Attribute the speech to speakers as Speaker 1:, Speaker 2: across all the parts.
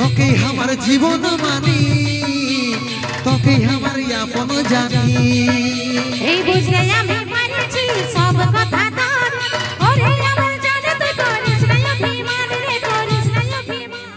Speaker 1: তোকে আমার জীবন মানি, তোকে আমার আপন জানি।
Speaker 2: এই বুঝলে আমি মানছি সব কথা তোর, ওরে আমার জান তুই করিস না অভিমান রে, করিস না অভিমান।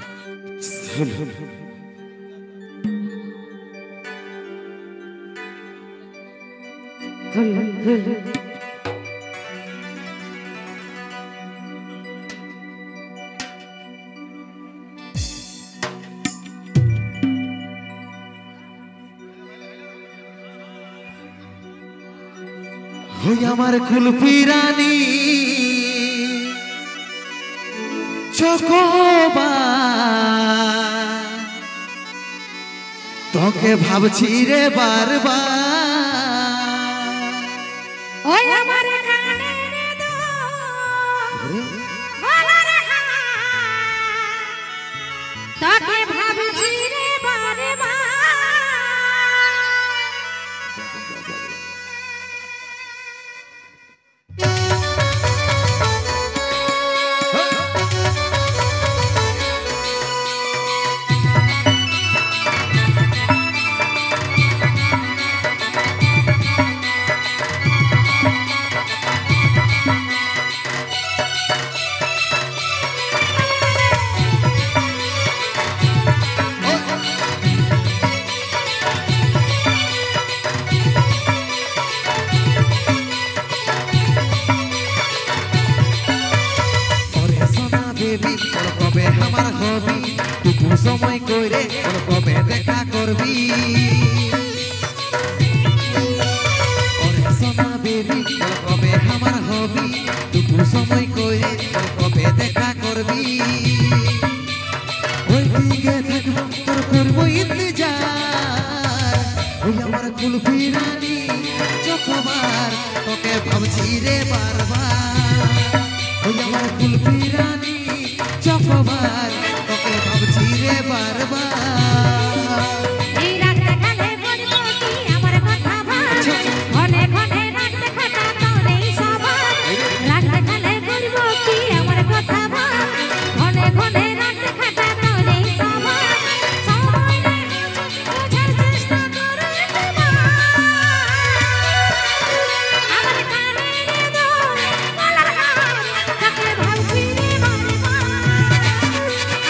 Speaker 1: ওই আমার কুলফি রানী চকোবার, তোকে ভাবছি রে বারবার।
Speaker 2: ওই আমার কানে রে দো গলার হার, তোকে ভাবছি রে বারবার।
Speaker 1: কবে আমার হবি টুকু সময় কইরে কবে দেখা করবি। সোনা বেবি কবে আমার হবি টুকু সময় কইরে কবে দেখা করবি। ওই দিকে থাকবো তোর করবো ইন্তজার। ওই আমার কুলফি রানী চকোবার, তোকে ভাবছি রে বারবার। ওই আমার কুলফি রানী চকোবার, তোকে ভাবছি রে বারবার।
Speaker 2: এই রাতে কালে বলবো কি আমার কথা ভাব, ঘনে ঘনে রাতে খাটা তোর এই সবার। রাতে কালে বলবো কি আমার কথা ভাব, ঘনে ঘনে রাতে খাটা তোর এই সবার। সময় নেই বোঝার চেষ্টা করো একবার, আমার কানে রে দো গলার হার, তোকে ভাবছি রে বারবার।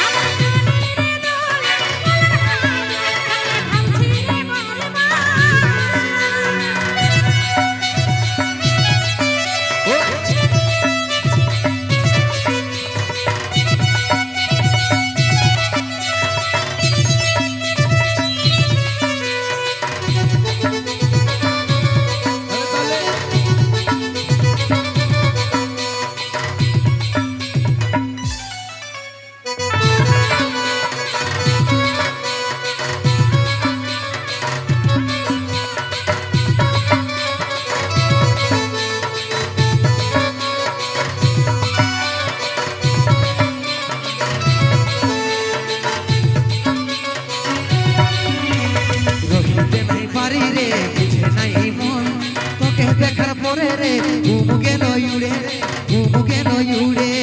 Speaker 2: আমার কানে রে দো গলার হার, তোকে ভাবছি রে বারবার।
Speaker 1: রহিতে নাই পারি রে বুঝে নাই মন, তোকে দেখার পরে রে ঘুম গেল উড়ে, ঘুম গেল উড়ে।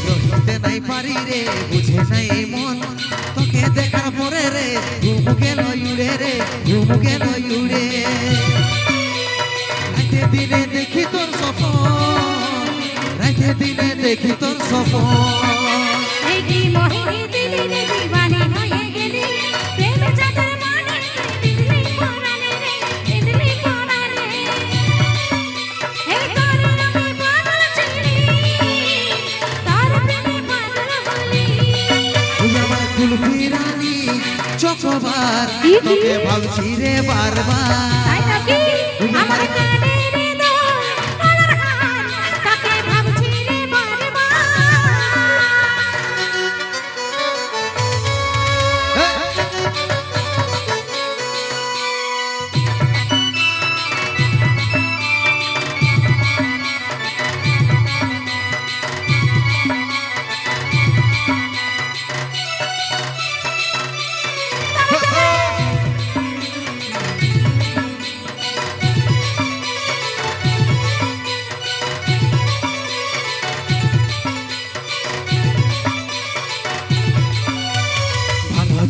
Speaker 1: রহিতে নাই পারি রে বুঝে নাই মন, তোকে দেখার পরে রে ঘুম গেল উড়ে রে, ঘুম গেল উড়ে। রাতে দিনে দেখি তোর স্বপন, রাতে দিনে দেখি তোর স্বপন।
Speaker 2: এই কি মোহিনী দিলি রে দিবানি হয়ে গেলি, প্রেমে চাঁদের মানে দিলি পরানে রে, দিলি পরানে। এই তোর আমি পাগল ছিলি, তোর প্রেমে পাগল হলি।
Speaker 1: ওই আমার কুলফি রানী চকোবার, তোকে ভাবছি রে বারবার।
Speaker 2: তাই নাকি আমার কানে রে দো গলার হার, তোকে ভাবছি রে বারবার।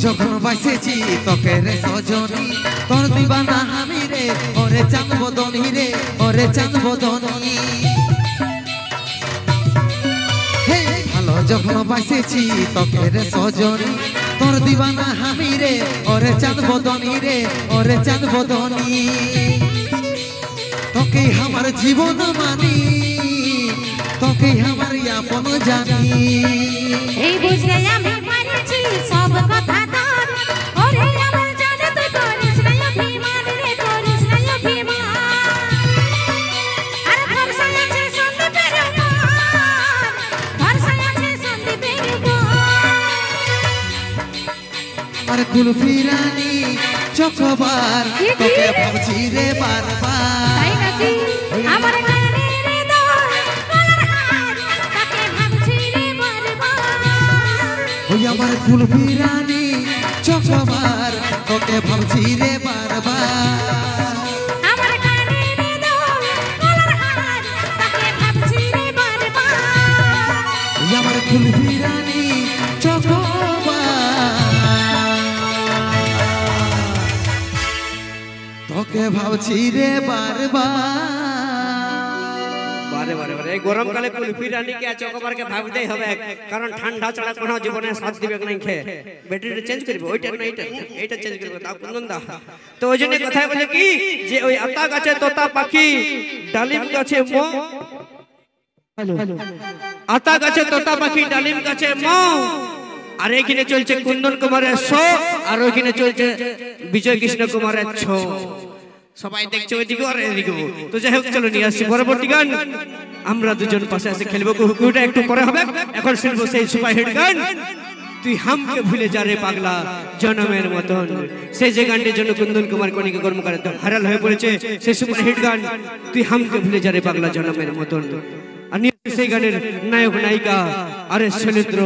Speaker 1: যখন বাসেছি তোকে রে সজনী তোর দিবানা আমি রে ওরে চাঁদ বদনী রে ওরে চাঁদ বদনী হে ভালো যখন বাসেছি তোকে রে সজনী তোর দিবানা আমি রে ওরে চাঁদ বদনী রে ওরে চাঁদ বদনী তোকে আমার জীবন মানি তোকে আমার আপন জানি
Speaker 2: এই বুঝলে আমি মানছি সব কথা তোর ওরে আমার জানে তুই করিস না অভিমান রে করিস না অভিমান আর ভরসা আছে সন্দীপের উপর ভরসা আছে সন্দীপের উপর
Speaker 1: আর কুলফি রানী চকবার তোকে ভাবছি রে বারবার
Speaker 2: তাই নাকি আমার কানে রে দোল গলার হার তাকে ভাবছি রে বারবার
Speaker 1: ওই আমার কুলফি রানী চকবার তোকে ভাবছি রে বারবার
Speaker 2: আমার কানে রে দোল গলার হার তাকে ভাবছি রে বারবার
Speaker 1: ওই আমার কুলফি রানী চকবার তোকে ভাবছি রে বারবার
Speaker 3: বারে বারে বারে এই গরমকালে কুলফি রানীকে আর চকবারকে ভাবতেই হবে কারণ ঠান্ডা ছাড়া কোনো জীবনে স্বাদ দিবে নাই খেয়ে ব্যাটারিটা চেঞ্জ করবে ওইটা না এইটা চেঞ্জ করবে তাও কুন্দন দা তো ওই জন্য কথাই বলে কি যে ওই আতা গাছে তোতা পাখি ডালিম গাছে মৌ আতা গাছে তোতা পাখি ডালিম গাছে মৌ আর এখানে চলছে কুন্দন কুমারের শো আর ওইখানে চলছে বিজয় কৃষ্ণ কুমারের ছো সবাই দেখছে ওইদিকে আর এদিকে তো যাই হোক চলো নিয়ে আসছি পরবর্তী গান আমরা দুজন পাশে এসে খেলবো কুকুটা একটু পরে হবে এখন শুনবো সেই সুপার হিট গান তুই হামকে ভুলে যা রে পাগলা জনমের মতন সেই যে গানটির জন্য কুন্দন কুমার কণিকা কর্মকার ভাইরাল হয়ে পড়েছে সেই সুপার হিট গান তুই হামকে ভুলে যা রে পাগলা জনমের মতন আর সেই গানের নায়ক নায়িকা আরে শৈলেন্দ্র